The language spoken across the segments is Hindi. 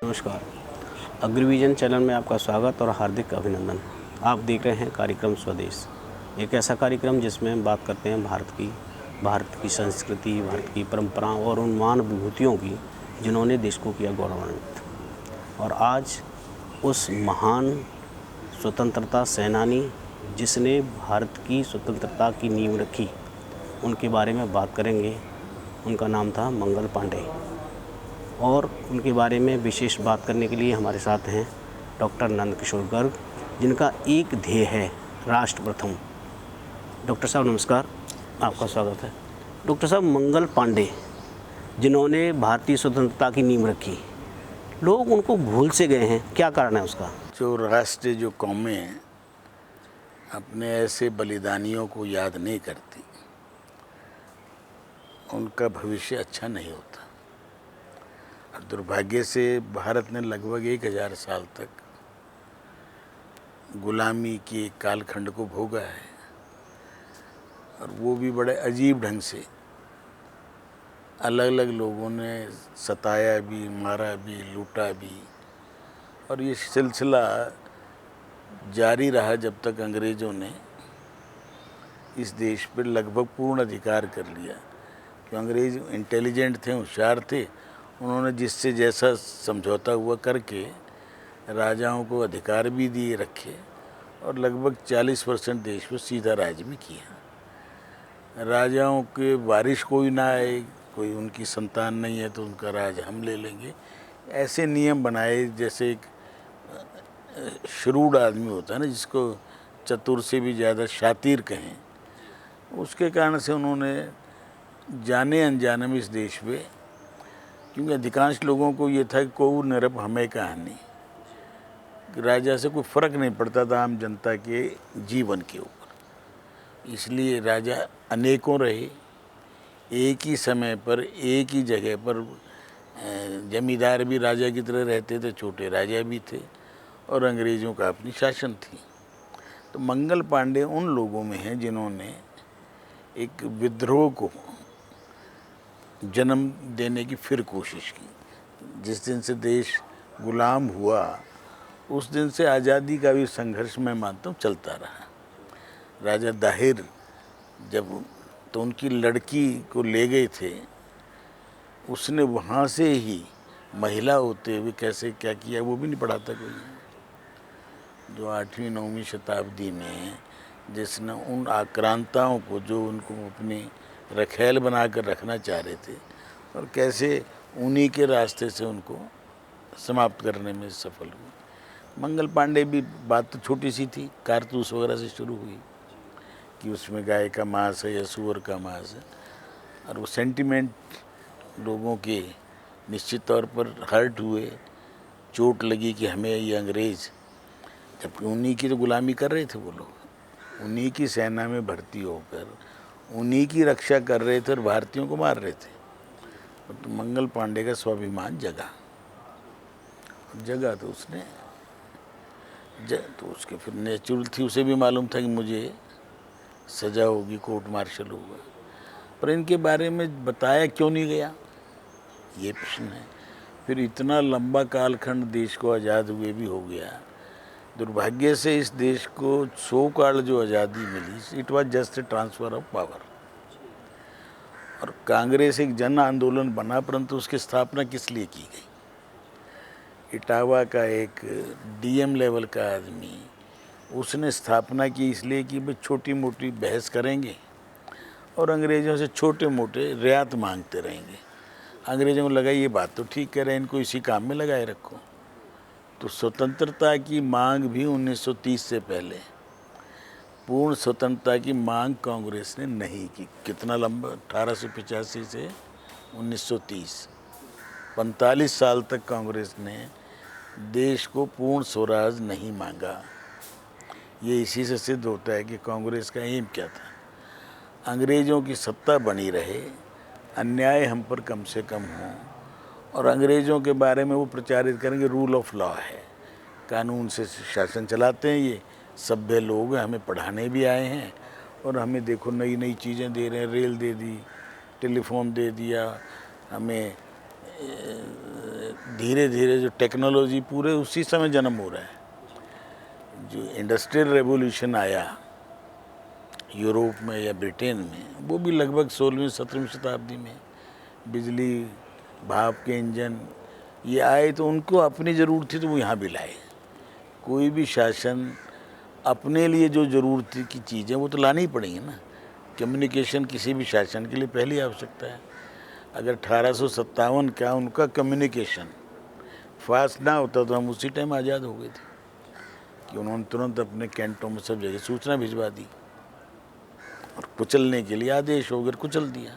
नमस्कार। अग्रविजन चैनल में आपका स्वागत और हार्दिक अभिनंदन। आप देख रहे हैं कार्यक्रम स्वदेश, एक ऐसा कार्यक्रम जिसमें हम बात करते हैं भारत की संस्कृति, भारत की परंपराओं और उन महान विभूतियों की जिन्होंने देश को किया गौरवान्वित। और आज उस महान स्वतंत्रता सेनानी जिसने भारत की स्वतंत्रता की नींव रखी, उनके बारे में बात करेंगे। उनका नाम था मंगल पांडे और उनके बारे में विशेष बात करने के लिए हमारे साथ हैं डॉक्टर नंदकिशोर गर्ग, जिनका एक ध्येय है राष्ट्र प्रथम। डॉक्टर साहब नमस्कार, आपका स्वागत है। डॉक्टर साहब, मंगल पांडे जिन्होंने भारतीय स्वतंत्रता की नींव रखी, लोग उनको भूल से गए हैं, क्या कारण है उसका? जो राष्ट्र, जो कौमें अपने ऐसे बलिदानियों को याद नहीं करती, उनका भविष्य अच्छा नहीं होता। और दुर्भाग्य से भारत ने लगभग 1000 साल तक गुलामी के कालखंड को भोगा है, और वो भी बड़े अजीब ढंग से। अलग अलग लोगों ने सताया भी, मारा भी, लूटा भी, और ये सिलसिला जारी रहा जब तक अंग्रेज़ों ने इस देश पर लगभग पूर्ण अधिकार कर लिया। क्यों? अंग्रेज़ इंटेलिजेंट थे, होशियार थे। उन्होंने जिससे जैसा समझौता हुआ करके राजाओं को अधिकार भी दिए रखे, और लगभग 40% देश पर सीधा राज भी किया। राजाओं के वारिस कोई ना आए, कोई उनकी संतान नहीं है तो उनका राज हम ले लेंगे, ऐसे नियम बनाए। जैसे एक श्रूड आदमी होता है ना, जिसको चतुर से भी ज़्यादा शातिर कहें, उसके कारण से उन्होंने जाने अनजाने में इस देश पे, क्योंकि अधिकांश लोगों को ये था कि को नरप हमें कहानी, राजा से कोई फ़र्क नहीं पड़ता था आम जनता के जीवन के ऊपर। इसलिए राजा अनेकों रहे, एक ही समय पर एक ही जगह पर। जमींदार भी राजा की तरह रहते थे, छोटे राजा भी थे, और अंग्रेज़ों का अपनी शासन थी। तो मंगल पांडे उन लोगों में हैं जिन्होंने एक विद्रोह को जन्म देने की फिर कोशिश की। जिस दिन से देश गुलाम हुआ, उस दिन से आज़ादी का भी संघर्ष, मैं मानता हूँ, चलता रहा। राजा दाहिर जब तो उनकी लड़की को ले गए थे, उसने वहाँ से ही महिला होते हुए कैसे क्या किया वो भी नहीं पढ़ाता कोई। जो 8वीं 9वीं शताब्दी में जिसने उन आक्रांताओं को, जो उनको अपनी रखैल बना कर रखना चाह रहे थे, और कैसे उन्हीं के रास्ते से उनको समाप्त करने में सफल हुए। मंगल पांडे भी बात तो छोटी सी थी, कारतूस वगैरह से शुरू हुई कि उसमें गाय का मांस है या सूअर का मांस है, और वो सेंटिमेंट लोगों के निश्चित तौर पर हर्ट हुए, चोट लगी कि हमें ये अंग्रेज़, जबकि उन्हीं की तो गुलामी कर रहे थे वो लोग, उन्हीं की सेना में भर्ती होकर उन्हीं की रक्षा कर रहे थे और भारतीयों को मार रहे थे। तो मंगल पांडे का स्वाभिमान जगा तो उसने तो उसके फिर नेचुरल थी, उसे भी मालूम था कि मुझे सज़ा होगी, कोर्ट मार्शल होगा। पर इनके बारे में बताया क्यों नहीं गया, ये प्रश्न है। फिर इतना लंबा कालखंड देश को आज़ाद हुए भी हो गया। दुर्भाग्य से इस देश को सो काल जो आज़ादी मिली, it was just a transfer of power. और कांग्रेस एक जन आंदोलन बना, परंतु उसकी स्थापना किस लिए की गई? इटावा का एक डीएम लेवल का आदमी, उसने स्थापना की इसलिए कि भाई छोटी मोटी बहस करेंगे और अंग्रेज़ों से छोटे मोटे रियायत मांगते रहेंगे। अंग्रेज़ों को लगा ये बात तो ठीक कह रहे हैं, इनको इसी काम में लगाए रखो। तो स्वतंत्रता की मांग भी 1930 से पहले, पूर्ण स्वतंत्रता की मांग कांग्रेस ने नहीं की। कितना लंबा, 1885 से 1930, 45 साल तक कांग्रेस ने देश को पूर्ण स्वराज नहीं मांगा। ये इसी से सिद्ध होता है कि कांग्रेस का एम क्या था, अंग्रेज़ों की सत्ता बनी रहे, अन्याय हम पर कम से कम हो, और अंग्रेज़ों के बारे में वो प्रचारित करेंगे रूल ऑफ लॉ है, कानून से शासन चलाते हैं, ये सभ्य लोग हैं, हमें पढ़ाने भी आए हैं, और हमें देखो नई नई चीज़ें दे रहे हैं, रेल दे दी, टेलीफोन दे दिया, हमें धीरे धीरे जो टेक्नोलॉजी पूरे उसी समय जन्म हो रहा है। जो इंडस्ट्रियल रेवोल्यूशन आया यूरोप में या ब्रिटेन में, वो भी लगभग 16वीं 17वीं शताब्दी में। बिजली, भाप के इंजन ये आए तो उनको अपनी ज़रूरत थी तो वो यहाँ भी लाए। कोई भी शासन अपने लिए जो ज़रूरत की चीज़ें वो तो लानी ही पड़ेंगी ना। कम्युनिकेशन किसी भी शासन के लिए पहली आवश्यकता है। अगर 1857 का उनका कम्युनिकेशन फास्ट ना होता तो हम उसी टाइम आज़ाद हो गए थे कि उन्होंने तुरंत अपने कैंटों में सब जगह सूचना भिजवा दी और कुचलने के लिए आदेश हो गया, कुचल दिया।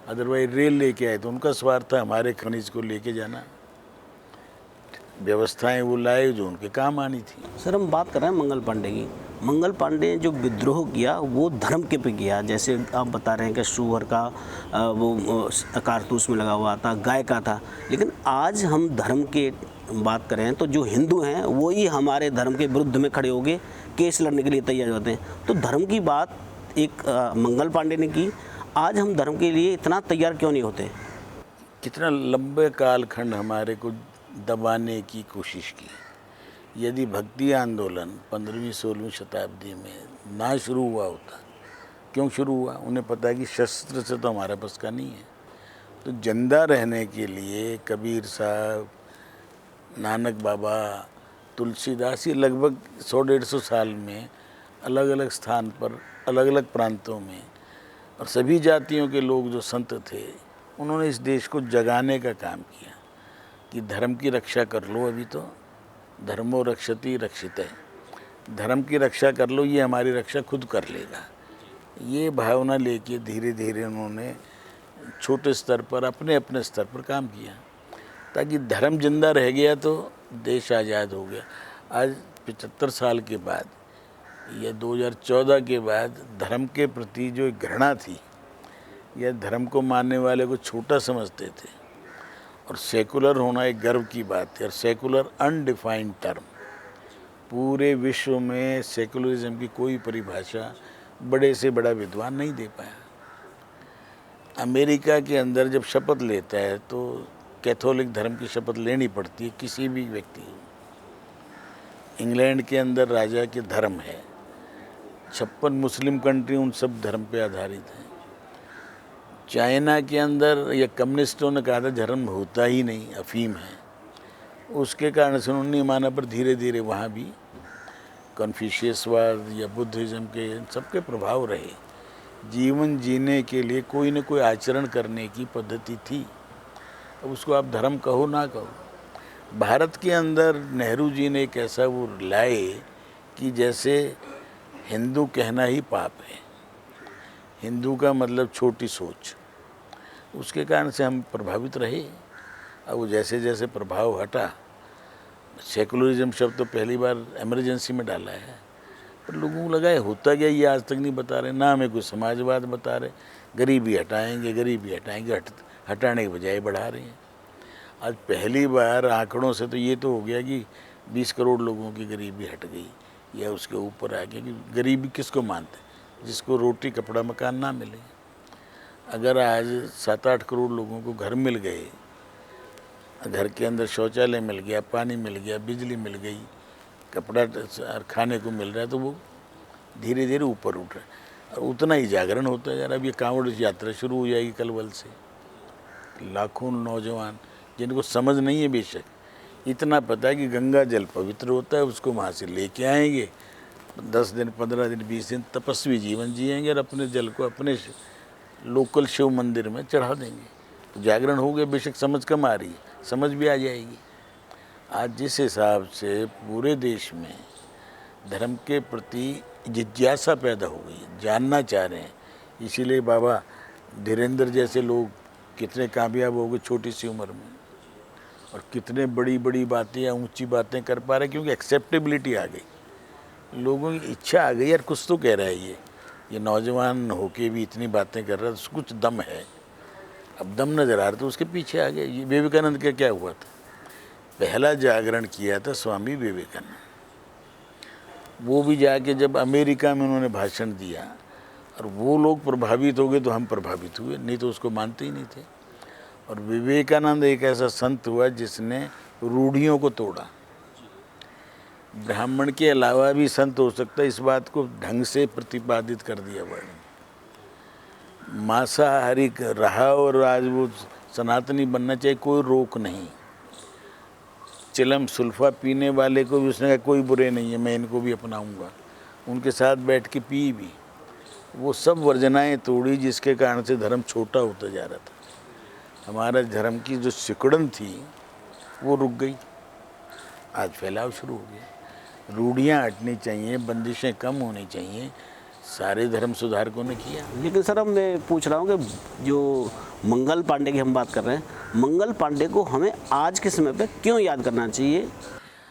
अदरवाइज रेल लेके आए तो उनका स्वार्थ था हमारे खनिज को लेके जाना। व्यवस्थाएं वो लाए जो उनके काम आनी थी। सर, हम बात कर रहे हैं मंगल पांडे की। मंगल पांडे ने जो विद्रोह किया वो धर्म के पे किया। जैसे आप बता रहे हैं कि सुअर का वो कारतूस में लगा हुआ था, गाय का था। लेकिन आज हम धर्म के बात करें तो जो हिंदू हैं वही हमारे धर्म के विरुद्ध में खड़े हो गए, केस लड़ने के लिए तैयार होते हैं। तो धर्म की बात एक मंगल पांडे ने की, आज हम धर्म के लिए इतना तैयार क्यों नहीं होते? कितना लंबे कालखंड हमारे को दबाने की कोशिश की। यदि भक्ति आंदोलन 15वीं 16वीं शताब्दी में ना शुरू हुआ होता, क्यों शुरू हुआ? उन्हें पता है कि शस्त्र से तो हमारे पास का नहीं है। तो जिंदा रहने के लिए कबीर साहब, नानक बाबा, तुलसीदास, ये लगभग 100-150 साल में अलग अलग स्थान पर, अलग अलग प्रांतों में, और सभी जातियों के लोग जो संत थे, उन्होंने इस देश को जगाने का काम किया कि धर्म की रक्षा कर लो। अभी तो धर्मो रक्षति रक्षित है, धर्म की रक्षा कर लो, ये हमारी रक्षा खुद कर लेगा। ये भावना लेके धीरे धीरे उन्होंने छोटे स्तर पर, अपने अपने स्तर पर काम किया, ताकि धर्म जिंदा रह गया तो देश आज़ाद हो गया। आज 75 साल के बाद या 2014 के बाद धर्म के प्रति जो घृणा थी या धर्म को मानने वाले को छोटा समझते थे, और सेकुलर होना एक गर्व की बात है। और सेकुलर अनडिफाइंड टर्म, पूरे विश्व में सेकुलरिज्म की कोई परिभाषा बड़े से बड़ा विद्वान नहीं दे पाया। अमेरिका के अंदर जब शपथ लेता है तो कैथोलिक धर्म की शपथ लेनी पड़ती है किसी भी व्यक्ति को। इंग्लैंड के अंदर राजा के धर्म है। 56 मुस्लिम कंट्री उन सब धर्म पे आधारित हैं। चाइना के अंदर या कम्युनिस्टों ने कहा था धर्म होता ही नहीं, अफीम है। उसके कारण से उन्होंने माना, पर धीरे धीरे वहाँ भी कन्फ्यूशियसवाद या बुद्धिज़्म के सबके प्रभाव रहे। जीवन जीने के लिए कोई न कोई आचरण करने की पद्धति थी। अब उसको आप धर्म कहो ना कहो। भारत के अंदर नेहरू जी ने एक ऐसा वो लाए कि जैसे हिंदू कहना ही पाप है, हिंदू का मतलब छोटी सोच। उसके कारण से हम प्रभावित रहे। अब वो जैसे जैसे प्रभाव हटा, सेकुलरिज्म शब्द तो पहली बार इमरजेंसी में डाला है, पर लोगों को लगा है होता क्या, ये आज तक नहीं बता रहे। ना हमें कोई समाजवाद बता रहे, गरीबी हटाएंगे, गरीबी हटाएंगे, हटाने के बजाय बढ़ा रहे हैं। आज पहली बार आंकड़ों से तो ये तो हो गया कि 20 करोड़ लोगों की गरीबी हट गई या उसके ऊपर आ गया। कि गरीबी किसको मानते? जिसको रोटी कपड़ा मकान ना मिले। अगर आज 7-8 करोड़ लोगों को घर मिल गए, घर के अंदर शौचालय मिल गया, पानी मिल गया, बिजली मिल गई, कपड़ा खाने को मिल रहा है, तो वो धीरे धीरे ऊपर उठ रहा है। और उतना ही जागरण होता है यार। अब ये कांवड़ यात्रा शुरू हो जाएगी कलवल से। लाखों नौजवान जिनको समझ नहीं है, बेशक इतना पता है कि गंगा जल पवित्र होता है, उसको वहाँ से लेके आएंगे, 10 दिन 15 दिन 20 दिन तपस्वी जीवन जिएंगे और अपने जल को अपने लोकल शिव मंदिर में चढ़ा देंगे। तो जागरण हो गया। बेशक समझ कम आ रही है, समझ भी आ जाएगी। आज जिस हिसाब से पूरे देश में धर्म के प्रति जिज्ञासा पैदा हो गई है, जानना चाह रहे हैं, इसीलिए बाबा धीरेन्द्र जैसे लोग कितने कामयाब हो गए छोटी सी उम्र में, और कितने बड़ी बड़ी बातें या ऊंची बातें कर पा रहे, क्योंकि एक्सेप्टेबिलिटी आ गई, लोगों की इच्छा आ गई। यार कुछ तो कह रहा है ये नौजवान होके भी इतनी बातें कर रहा है, तो कुछ दम है। अब दम नज़र आ रहा, तो उसके पीछे आ गया। ये विवेकानंद का क्या हुआ था? पहला जागरण किया था स्वामी विवेकानंद। वो भी जाके जब अमेरिका में उन्होंने भाषण दिया और वो लोग प्रभावित हो गए तो हम प्रभावित हुए, नहीं तो उसको मानते ही नहीं थे। और विवेकानंद एक ऐसा संत हुआ जिसने रूढ़ियों को तोड़ा। ब्राह्मण के अलावा भी संत हो सकता है, इस बात को ढंग से प्रतिपादित कर दिया वर्ण। मांसाहारी रहा और आज वो सनातनी बनना चाहिए, कोई रोक नहीं। चिलम सुल्फा पीने वाले को भी उसने कहा कोई बुरे नहीं है, मैं इनको भी अपनाऊंगा। उनके साथ बैठ के पी भी। वो सब वर्जनाएं तोड़ी जिसके कारण से धर्म छोटा होता जा रहा था। हमारा धर्म की जो सिकुड़न थी वो रुक गई, आज फैलाव शुरू हो गया। रूढ़ियाँ हटनी चाहिए, बंदिशें कम होनी चाहिए, सारे धर्म सुधारकों ने किया। लेकिन सर अब मैं पूछ रहा हूँ कि जो मंगल पांडे की हम बात कर रहे हैं, मंगल पांडे को हमें आज के समय पे क्यों याद करना चाहिए?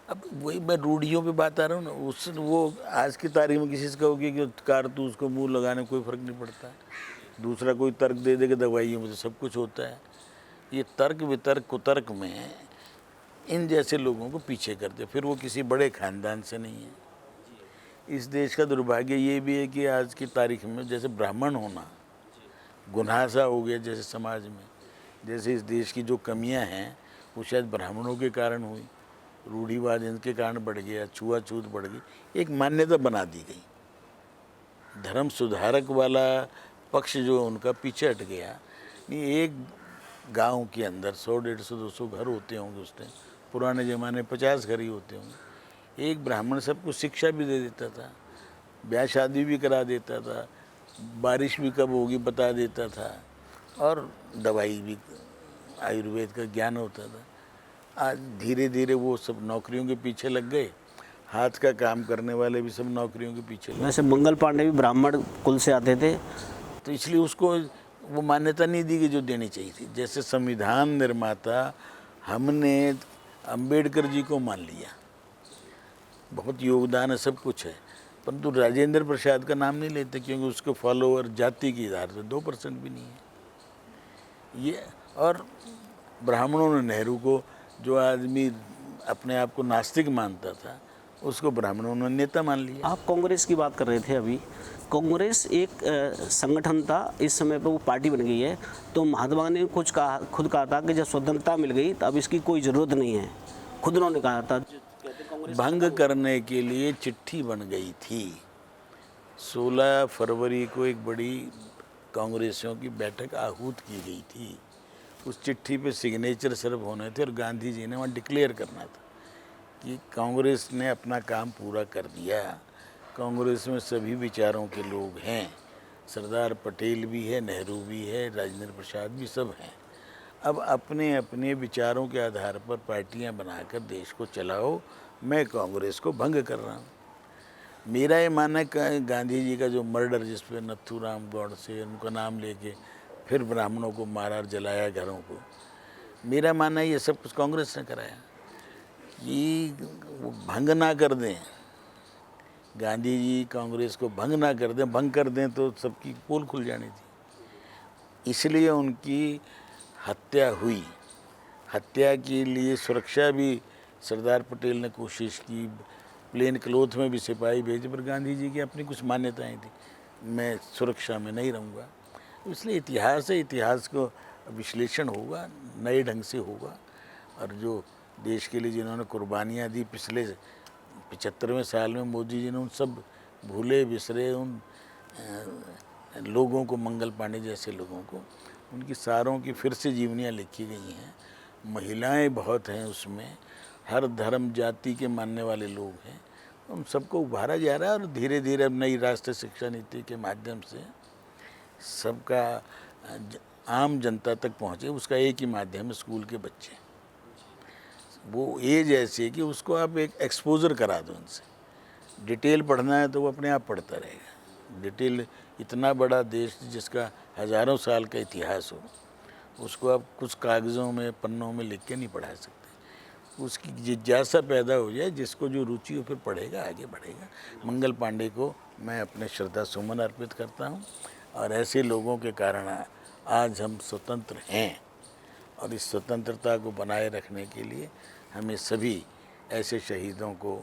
अब वही मैं रूढ़ियों पे बात आ रहा हूँ ना, उस वो आज की तारीख में किसी से कहोगे कि कारतूस को मुंह लगाने में कोई फ़र्क नहीं पड़ता। दूसरा कोई तर्क दे दे कि दवाइयों में तो सब कुछ होता है। ये तर्क वितर्क कुतर्क में इन जैसे लोगों को पीछे करते, फिर वो किसी बड़े खानदान से नहीं है। इस देश का दुर्भाग्य ये भी है कि आज की तारीख में जैसे ब्राह्मण होना गुनाह सा हो गया, जैसे समाज में, जैसे इस देश की जो कमियां हैं वो शायद ब्राह्मणों के कारण हुई, रूढ़िवाद इनके कारण बढ़ गया, छुआछूत बढ़ गई, एक मान्यता बना दी गई। धर्म सुधारक वाला पक्ष जो उनका पीछे हट गया। नहीं, एक गांव के अंदर 100, 150, 200 घर होते होंगे उस टाइम, पुराने ज़माने 50 घर ही होते होंगे। एक ब्राह्मण सबको शिक्षा भी दे देता था, ब्याह शादी भी करा देता था, बारिश भी कब होगी बता देता था, और दवाई भी, आयुर्वेद का ज्ञान होता था। आज धीरे धीरे वो सब नौकरियों के पीछे लग गए, हाथ का काम करने वाले भी सब नौकरियों के पीछे लग गए। वैसे मंगल पांडे भी ब्राह्मण कुल से आते थे, तो इसलिए उसको वो मान्यता नहीं दी गई जो देनी चाहिए थी। जैसे संविधान निर्माता हमने अंबेडकर जी को मान लिया, बहुत योगदान है, सब कुछ है, परंतु राजेंद्र प्रसाद का नाम नहीं लेते क्योंकि उसके फॉलोअर जाति के आधार से 2% भी नहीं है ये। और ब्राह्मणों ने नेहरू को, जो आदमी अपने आप को नास्तिक मानता था, उसको ब्राह्मणों ने नेता मान लिया। आप कांग्रेस की बात कर रहे थे अभी, कांग्रेस एक संगठन था, इस समय पे वो पार्टी बन गई है। तो महात्मा गांधी ने खुद कहा था कि जब स्वतंत्रता मिल गई तो अब इसकी कोई ज़रूरत नहीं है, खुद उन्होंने कहा था। भंग करने के लिए चिट्ठी बन गई थी। 16 फरवरी को एक बड़ी कांग्रेसियों की बैठक आहूत की गई थी। उस चिट्ठी पे सिग्नेचर सिर्फ होने थे और गांधी जी ने वहाँ डिक्लेयर करना था कि कांग्रेस ने अपना काम पूरा कर दिया। कांग्रेस में सभी विचारों के लोग हैं, सरदार पटेल भी है, नेहरू भी है, राजेंद्र प्रसाद भी, सब हैं। अब अपने अपने विचारों के आधार पर पार्टियां बनाकर देश को चलाओ, मैं कांग्रेस को भंग कर रहा हूँ। मेरा ये मानना है गांधी जी का जो मर्डर, जिस पे नथुराम गौडसे उनका नाम लेके फिर ब्राह्मणों को मारा और जलाया घरों को, मेरा मानना है ये सब कुछ कांग्रेस ने कराया। कि वो भंग ना कर दें, गांधी जी कांग्रेस को भंग ना कर दें, भंग कर दें तो सबकी पोल खुल जानी थी, इसलिए उनकी हत्या हुई। हत्या के लिए सुरक्षा भी सरदार पटेल ने कोशिश की, प्लेन क्लोथ में भी सिपाही भेजे, पर गांधी जी की अपनी कुछ मान्यताएं थी, मैं सुरक्षा में नहीं रहूँगा। इसलिए इतिहास है, इतिहास को विश्लेषण होगा, नए ढंग से होगा। और जो देश के लिए जिन्होंने कुर्बानियाँ दी पिछले 75वें साल में, मोदी जी ने उन सब भूले बिसरे उन लोगों को, मंगल पांडे जैसे लोगों को, उनकी सारों की फिर से जीवनियाँ लिखी गई हैं। महिलाएं बहुत हैं उसमें, हर धर्म जाति के मानने वाले लोग हैं, उन सबको उभारा जा रहा है। और धीरे धीरे अब नई राष्ट्रीय शिक्षा नीति के माध्यम से सबका आम जनता तक पहुँचे, उसका एक ही माध्यम है, स्कूल के बच्चे। वो एज ऐसी है कि उसको आप एक एक्सपोजर करा दो उनसे। डिटेल पढ़ना है तो वो अपने आप पढ़ता रहेगा। डिटेल, इतना बड़ा देश जिसका हज़ारों साल का इतिहास हो, उसको आप कुछ कागज़ों में, पन्नों में लिख के नहीं पढ़ा सकते। उसकी जिज्ञासा पैदा हो जाए, जिसको जो रुचि हो फिर पढ़ेगा, आगे बढ़ेगा। मंगल पांडे को मैं अपने श्रद्धा सुमन अर्पित करता हूँ, और ऐसे लोगों के कारण आज हम स्वतंत्र हैं। और इस स्वतंत्रता को बनाए रखने के लिए हमें सभी ऐसे शहीदों को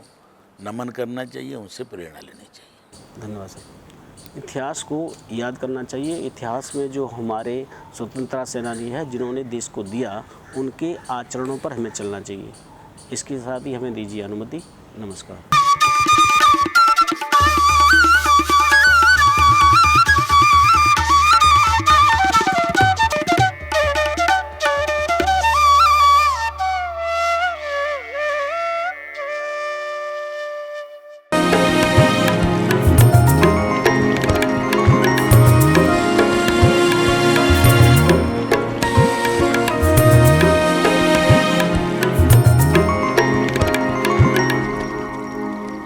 नमन करना चाहिए, उनसे प्रेरणा लेनी चाहिए। धन्यवाद सर। इतिहास को याद करना चाहिए। इतिहास में जो हमारे स्वतंत्रता सेनानी है जिन्होंने देश को दिया, उनके आचरणों पर हमें चलना चाहिए। इसके साथ ही हमें दीजिए अनुमति। नमस्कार।